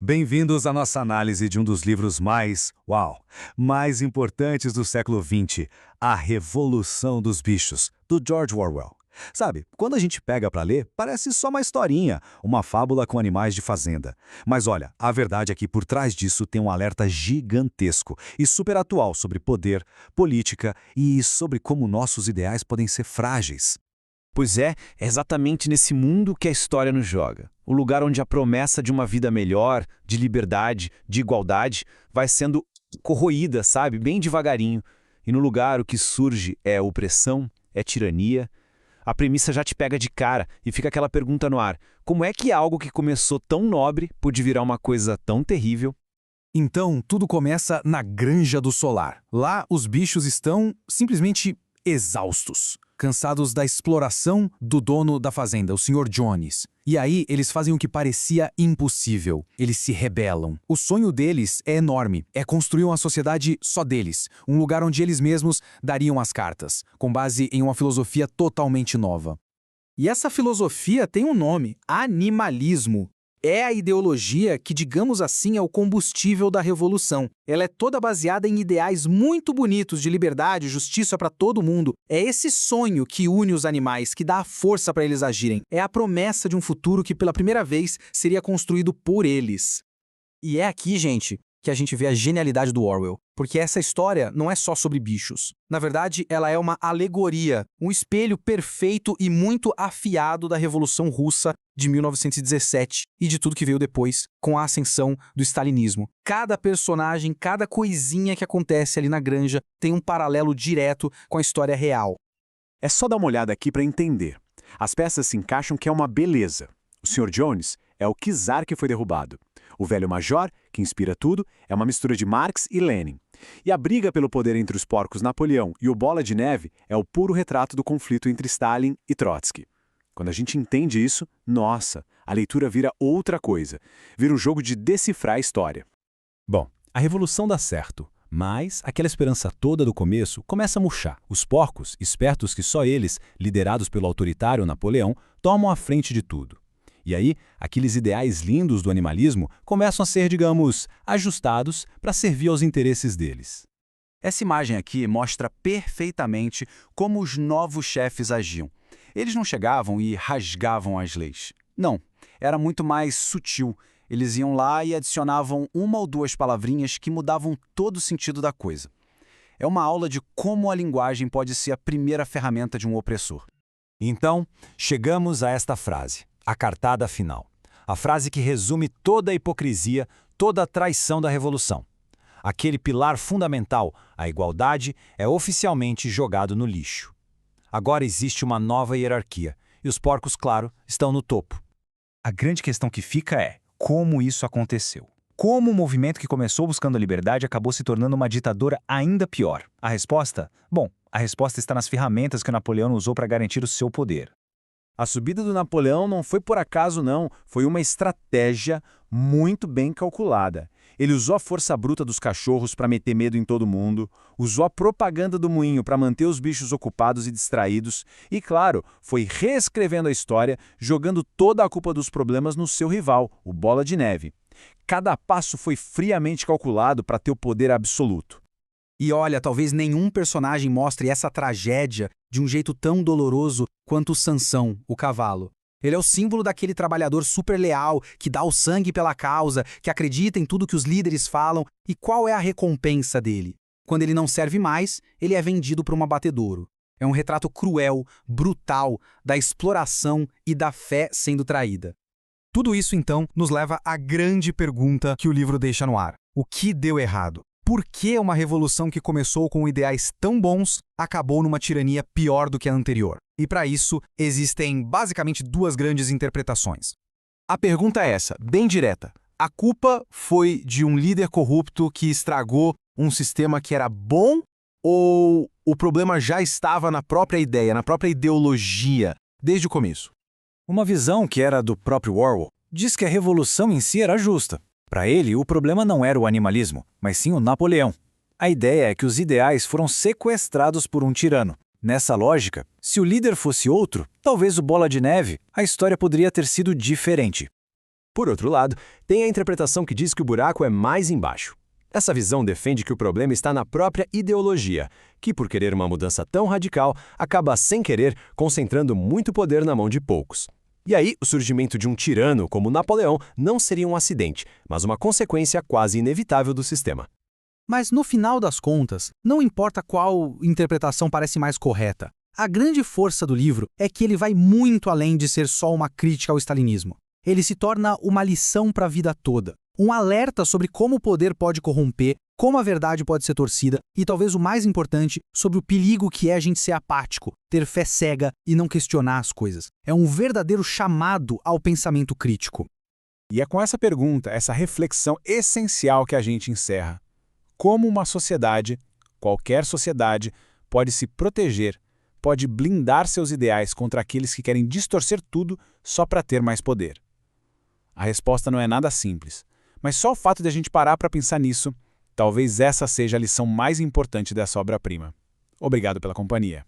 Bem-vindos à nossa análise de um dos livros mais importantes do século XX, A Revolução dos Bichos, do George Orwell. Sabe, quando a gente pega para ler, parece só uma historinha, uma fábula com animais de fazenda. Mas olha, a verdade é que por trás disso tem um alerta gigantesco e super atual sobre poder, política e sobre como nossos ideais podem ser frágeis. Pois é exatamente nesse mundo que a história nos joga. O lugar onde a promessa de uma vida melhor, de liberdade, de igualdade, vai sendo corroída, sabe, bem devagarinho. E no lugar o que surge é opressão, é tirania. A premissa já te pega de cara e fica aquela pergunta no ar: como é que algo que começou tão nobre pôde virar uma coisa tão terrível? Então, tudo começa na Granja do Solar. Lá, os bichos estão simplesmente exaustos, cansados da exploração do dono da fazenda, o Sr. Jones. E aí, eles fazem o que parecia impossível. Eles se rebelam. O sonho deles é enorme. É construir uma sociedade só deles. Um lugar onde eles mesmos dariam as cartas, com base em uma filosofia totalmente nova. E essa filosofia tem um nome: animalismo. É a ideologia que, digamos assim, é o combustível da revolução. Ela é toda baseada em ideais muito bonitos de liberdade e justiça para todo mundo. É esse sonho que une os animais, que dá a força para eles agirem. É a promessa de um futuro que, pela primeira vez, seria construído por eles. E é aqui, gente, que a gente vê a genialidade do Orwell. Porque essa história não é só sobre bichos. Na verdade, ela é uma alegoria, um espelho perfeito e muito afiado da Revolução Russa de 1917 e de tudo que veio depois, com a ascensão do stalinismo. Cada personagem, cada coisinha que acontece ali na granja tem um paralelo direto com a história real. É só dar uma olhada aqui para entender. As peças se encaixam que é uma beleza. O Sr. Jones é o czar que foi derrubado. O velho major, que inspira tudo, é uma mistura de Marx e Lenin. E a briga pelo poder entre os porcos Napoleão e o Bola de Neve é o puro retrato do conflito entre Stalin e Trotsky. Quando a gente entende isso, nossa, a leitura vira outra coisa. Vira um jogo de decifrar a história. Bom, a revolução dá certo, mas aquela esperança toda do começo começa a murchar. Os porcos, espertos que só eles, liderados pelo autoritário Napoleão, tomam a frente de tudo. E aí, aqueles ideais lindos do animalismo começam a ser, digamos, ajustados para servir aos interesses deles. Essa imagem aqui mostra perfeitamente como os novos chefes agiam. Eles não chegavam e rasgavam as leis. Não, era muito mais sutil. Eles iam lá e adicionavam uma ou duas palavrinhas que mudavam todo o sentido da coisa. É uma aula de como a linguagem pode ser a primeira ferramenta de um opressor. Então, chegamos a esta frase, a cartada final. A frase que resume toda a hipocrisia, toda a traição da revolução. Aquele pilar fundamental, a igualdade, é oficialmente jogado no lixo. Agora existe uma nova hierarquia, e os porcos, claro, estão no topo. A grande questão que fica é como isso aconteceu. Como o movimento que começou buscando a liberdade acabou se tornando uma ditadura ainda pior? A resposta? Bom, a resposta está nas ferramentas que o Napoleão usou para garantir o seu poder. A subida do Napoleão não foi por acaso, não. Foi uma estratégia muito bem calculada. Ele usou a força bruta dos cachorros para meter medo em todo mundo, usou a propaganda do moinho para manter os bichos ocupados e distraídos e, claro, foi reescrevendo a história, jogando toda a culpa dos problemas no seu rival, o Bola de Neve. Cada passo foi friamente calculado para ter o poder absoluto. E olha, talvez nenhum personagem mostre essa tragédia de um jeito tão doloroso quanto Sansão, o cavalo. Ele é o símbolo daquele trabalhador super leal, que dá o sangue pela causa, que acredita em tudo que os líderes falam. E qual é a recompensa dele? Quando ele não serve mais, ele é vendido para um abatedouro. É um retrato cruel, brutal, da exploração e da fé sendo traída. Tudo isso, então, nos leva à grande pergunta que o livro deixa no ar. O que deu errado? Por que uma revolução que começou com ideais tão bons acabou numa tirania pior do que a anterior? E para isso, existem basicamente duas grandes interpretações. A pergunta é essa, bem direta. A culpa foi de um líder corrupto que estragou um sistema que era bom, ou o problema já estava na própria ideia, na própria ideologia, desde o começo? Uma visão que era do próprio Orwell diz que a revolução em si era justa. Para ele, o problema não era o animalismo, mas sim o Napoleão. A ideia é que os ideais foram sequestrados por um tirano. Nessa lógica, se o líder fosse outro, talvez o Bola de Neve, a história poderia ter sido diferente. Por outro lado, tem a interpretação que diz que o buraco é mais embaixo. Essa visão defende que o problema está na própria ideologia, que, por querer uma mudança tão radical, acaba, sem querer, concentrando muito poder na mão de poucos. E aí, o surgimento de um tirano como Napoleão não seria um acidente, mas uma consequência quase inevitável do sistema. Mas no final das contas, não importa qual interpretação parece mais correta. A grande força do livro é que ele vai muito além de ser só uma crítica ao stalinismo. Ele se torna uma lição para a vida toda. Um alerta sobre como o poder pode corromper, como a verdade pode ser torcida e, talvez o mais importante, sobre o perigo que é a gente ser apático, ter fé cega e não questionar as coisas. É um verdadeiro chamado ao pensamento crítico. E é com essa pergunta, essa reflexão essencial que a gente encerra. Como uma sociedade, qualquer sociedade, pode se proteger, pode blindar seus ideais contra aqueles que querem distorcer tudo só para ter mais poder? A resposta não é nada simples, mas só o fato de a gente parar para pensar nisso, talvez essa seja a lição mais importante dessa obra-prima. Obrigado pela companhia.